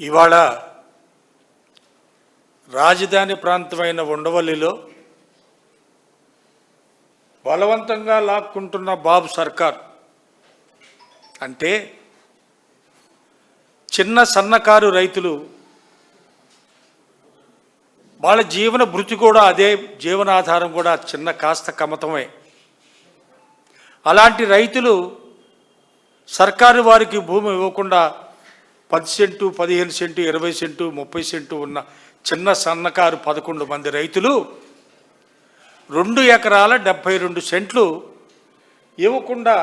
ఇవాళ రాజధాని ప్రాంతమైన ఉండవల్లిలో బలవంతంగా లాక్కుంటున్న బాబు సర్కార్ అంటే చిన్న సన్నకారు రైతులు వాళ్ళ జీవన భృతి కూడా అదే, జీవనాధారం కూడా చిన్న కాస్త కమతమే. అలాంటి రైతులు సర్కారు వారికి భూమి ఇవ్వకుండా 10 సెంటు, 15 సెంటు, 20 సెంటు, 30 సెంటు ఉన్న చిన్న సన్నకారు 11 మంది రైతులు 2 ఎకరాల 72 సెంట్లు ఇవ్వకుండా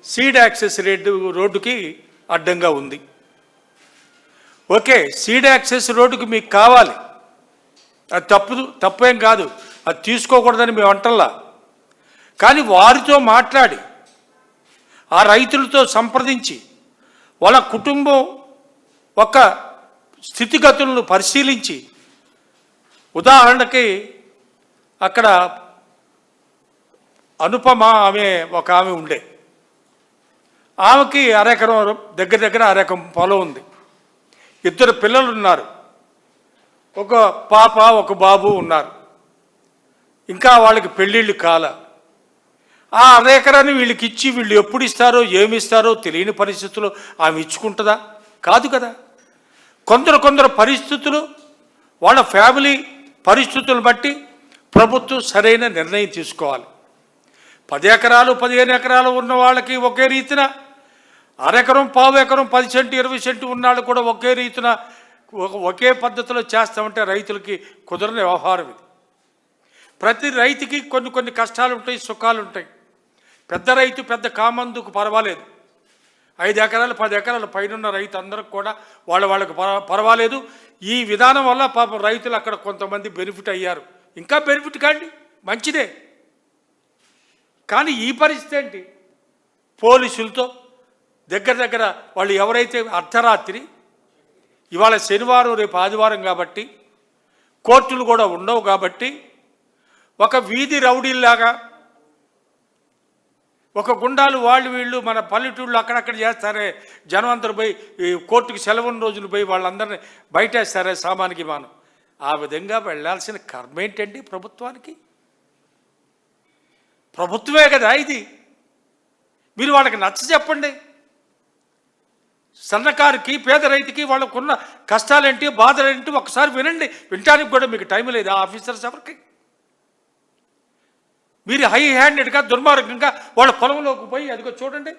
సీడ్ యాక్సెస్ రోడ్డుకి అడ్డంగా ఉంది. ఓకే, సీడ్ యాక్సెస్ రోడ్డుకి మీకు కావాలి, అది తప్పేం కాదు, అది తీసుకోకూడదని మేము అంటల్లా. కానీ వారితో మాట్లాడి ఆ రైతులతో సంప్రదించి వాళ్ళ కుటుంబం ఒక స్థితిగతులను పరిశీలించి, ఉదాహరణకి అక్కడ అనుపమ ఒక ఆమె ఉండే, ఆమెకి అరెకరం దగ్గర అరెకరం పొలం ఉంది, 2 పిల్లలు ఉన్నారు, ఒక పాప ఒక బాబు ఉన్నారు, ఇంకా వాళ్ళకి పెళ్ళిళ్ళు కాల. ఆ అరెకరాన్ని వీళ్ళకి ఇచ్చి వీళ్ళు ఎప్పుడు ఇస్తారో ఏమి ఇస్తారో తెలియని పరిస్థితుల్లో ఆమె ఇచ్చుకుంటుందా? కాదు కదా. కొందరు పరిస్థితులు, వాళ్ళ ఫ్యామిలీ పరిస్థితులను బట్టి ప్రభుత్వం సరైన నిర్ణయం తీసుకోవాలి. 10 ఎకరాలు 15 ఎకరాలు ఉన్న వాళ్ళకి ఒకే రీతిన, అరెకరం పావు ఎకరం 10 సెంటు 20 సెంటు ఉన్నాళ్ళు కూడా ఒకే రీతిన ఒకే పద్ధతిలో చేస్తామంటే రైతులకి కుదరని వ్యవహారం ఇది. ప్రతి రైతుకి కొన్ని కష్టాలు ఉంటాయి, సుఖాలు ఉంటాయి. పెద్ద రైతు పెద్ద కామందుకు పర్వాలేదు, 5 ఎకరాలు 10 ఎకరాల పైన రైతు అందరికి కూడా వాళ్ళకి పర్వాలేదు. ఈ విధానం వల్ల పాపం రైతులు అక్కడ కొంతమంది బెనిఫిట్ అయ్యారు, ఇంకా బెనిఫిట్ కాండి, మంచిదే. కానీ ఈ పరిస్థితి ఏంటి? పోలీసులతో దగ్గర వాళ్ళు ఎవరైతే అర్ధరాత్రి, ఇవాళ శనివారం రేపు ఆదివారం కాబట్టి కోర్టులు కూడా ఉండవు కాబట్టి, ఒక వీధి రౌడీల్లాగా ఒక గుండాలు వాళ్ళు వీళ్ళు మన పల్లెటూళ్ళు అక్కడక్కడ చేస్తారే, జనం అందరూ పోయి ఈ కోర్టుకి సెలవున్న రోజులు పోయి వాళ్ళందరినీ బయటేస్తారే సామానికి మానం. ఆ విధంగా వెళ్ళాల్సిన కర్మ ఏంటండి ప్రభుత్వానికి? ప్రభుత్వమే కదా ఇది. మీరు వాళ్ళకి నచ్చ చెప్పండి. సన్నకారుకి పేద రైతుకి వాళ్ళకున్న కష్టాలేంటి, బాధలేంటి ఒకసారి వినండి. వినటానికి కూడా మీకు టైం లేదు ఆ ఆఫీసర్స్ ఎవరికి. మీరు హై హ్యాండెడ్గా దుర్మార్గంగా వాళ్ళ పొలంలోకి పోయి అదిగో చూడండి,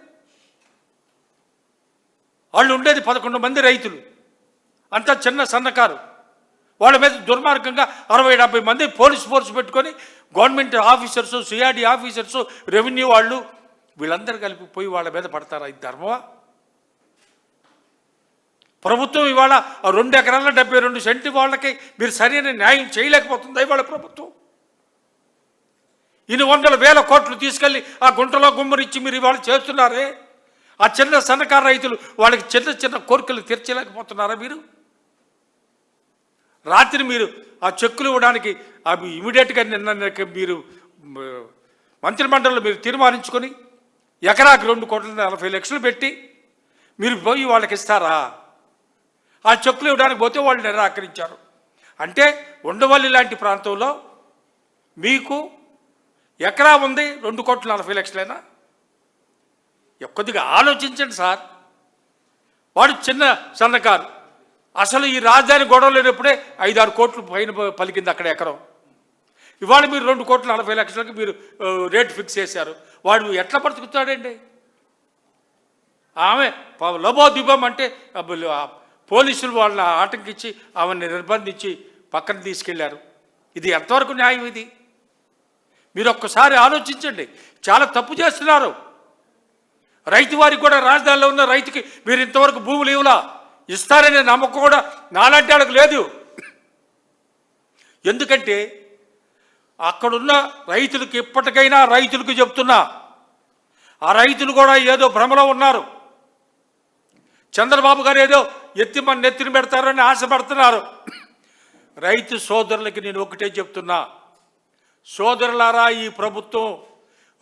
వాళ్ళు ఉండేది 11 మంది రైతులు, అంతా చిన్న సన్నకారు, వాళ్ళ మీద దుర్మార్గంగా 60-70 మంది పోలీస్ ఫోర్స్ పెట్టుకొని government officers, CRD officers, revenue వాళ్ళు వీళ్ళందరూ కలిపి పోయి వాళ్ళ మీద పడతారా? ఇది ధర్మమా? ప్రభుత్వం ఇవాళ 2 ఎకరాల 72 సెంటు వాళ్ళకి మీరు సరైన న్యాయం చేయలేకపోతుందా ఇవాళ ప్రభుత్వం? ఇన్ని 100,000 కోట్లు తీసుకెళ్ళి ఆ గుంటలో గుమ్మరిచ్చి మీరు ఇవాళ చేస్తున్నారే. ఆ చిన్న సన్నకారు రైతులు వాళ్ళకి చిన్న కోరికలు తీర్చలేకపోతున్నారా మీరు? రాత్రి మీరు ఆ చెక్కులు ఇవ్వడానికి అవి ఇమీడియట్గా నిన్న మీరు మంత్రిమండలిలో మీరు తీర్మానించుకొని ఎకరాకి 2,40,00,000 పెట్టి మీరు పోయి వాళ్ళకి ఇస్తారా? ఆ చెక్కులు ఇవ్వడానికి పోతే వాళ్ళు నిరాకరించారు. అంటే ఉండవల్లి లాంటి ప్రాంతంలో మీకు ఎకరా ఉంది 2,40,00,000. కొద్దిగా ఆలోచించండి సార్. వాడు చిన్న సన్నకారు, అసలు ఈ రాజధాని గొడవ లేనప్పుడే 5-6 కోట్లు పైన పలికింది అక్కడ ఎకరం. ఇవాళ మీరు 2,40,00,000 మీరు రేట్ ఫిక్స్ చేశారు. వాడు ఎట్లా బ్రతుకుతాడండి? ఆమె లబోదిబం అంటే పోలీసులు వాళ్ళని ఆటంకించి ఆమెను నిర్బంధించి పక్కన తీసుకెళ్లారు. ఇది ఎంతవరకు న్యాయం? ఇది మీరు ఒక్కసారి ఆలోచించండి. చాలా తప్పు చేస్తున్నారు. రైతు వారికి కూడా, రాజధానిలో ఉన్న రైతుకి మీరు ఇంతవరకు భూములు ఇవ్వలా, ఇస్తారనే నమ్మకం కూడా నాలాంటి వాళ్ళకి లేదు. ఎందుకంటే అక్కడున్న రైతులకి ఇప్పటికైనా రైతులకు చెప్తున్నా, ఆ రైతులు కూడా ఏదో భ్రమలో ఉన్నారు. చంద్రబాబు గారు ఏదో మన నెత్తిని పెడతారని ఆశపడుతున్నారు. రైతు సోదరులకి నేను ఒకటే చెప్తున్నా, సోదరులారా, ఈ ప్రభుత్వం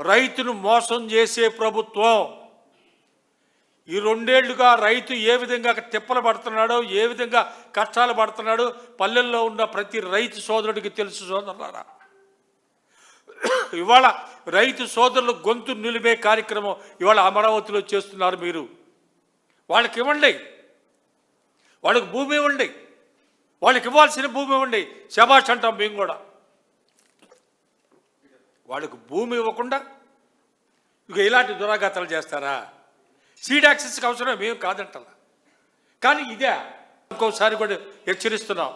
రైతును మోసం చేసే ప్రభుత్వం. ఈ 2 ఏళ్లుగా రైతు ఏ విధంగా తిప్పలు పడుతున్నాడో, ఏ విధంగా కష్టాలు పడుతున్నాడో పల్లెల్లో ఉన్న ప్రతి రైతు సోదరుడికి తెలుసు సోదరులారా. ఇవాళ రైతు సోదరులు గొంతు నిలిపే కార్యక్రమం ఇవాళ అమరావతిలో చేస్తున్నారు. మీరు వాళ్ళకి ఇవ్వండి, వాళ్ళకి భూమి ఇవ్వండి, వాళ్ళకి ఇవ్వాల్సిన భూమి ఇవ్వండి. శభాష్ అంటాం మేము కూడా. వాళ్ళకు భూమి ఇవ్వకుండా ఇక ఇలాంటి దురాఘాతాలు చేస్తారా? సీడ్ యాక్సెస్కి అవసరం మేము కాదంటలా, కానీ ఇదే ఇంకోసారి కూడా హెచ్చరిస్తున్నాం.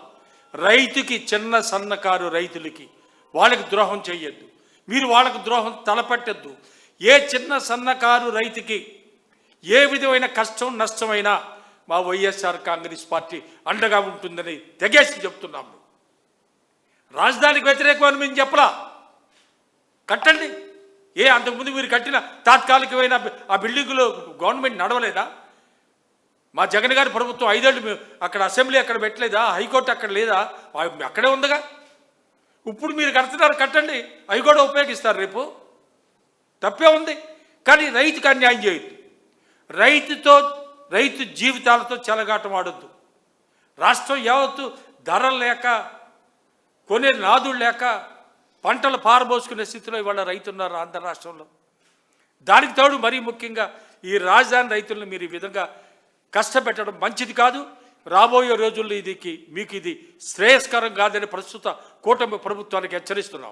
రైతుకి, చిన్న సన్నకారు రైతులకి వాళ్ళకి ద్రోహం చేయొద్దు. మీరు వాళ్ళకు ద్రోహం తలపెట్టద్దు. ఏ చిన్న సన్నకారు రైతుకి ఏ విధమైన కష్టం నష్టమైనా మా వైఎస్ఆర్ కాంగ్రెస్ పార్టీ అండగా ఉంటుందని తెగేసి చెప్తున్నాము. రాజధానికి వ్యతిరేకమని మేము చెప్పలా. కట్టండి. అంతకుముందు మీరు కట్టిన తాత్కాలికమైన ఆ బిల్డింగులో గవర్నమెంట్ నడవలేదా? మా జగన్ గారి ప్రభుత్వం 5 ఏళ్ళు అక్కడ అసెంబ్లీ అక్కడ పెట్టలేదా? హైకోర్టు అక్కడ లేదా? అక్కడే ఉందిగా. ఇప్పుడు మీరు కడుతున్నారు, కట్టండి, అవి కూడా ఉపయోగిస్తారు రేపు. తప్పే ఉంది. కానీ రైతుకు అన్యాయం చేయొద్దు. రైతు జీవితాలతో చెలగాటం ఆడొద్దు. రాష్ట్రం యావత్తు ధరలు లేక, కొనే నాదులు లేక, పంటలు పారబోసుకునే స్థితిలో ఇవాళ రైతున్నారు ఆంధ్ర రాష్ట్రంలో. దానికి తోడు మరీ ముఖ్యంగా ఈ రాజధాని రైతులను మీరు ఈ విధంగా కష్టపెట్టడం మంచిది కాదు. రాబోయే రోజుల్లో మీకు ఇది శ్రేయస్కరం కాదని ప్రస్తుత కూటమి ప్రభుత్వానికి హెచ్చరిస్తున్నాం.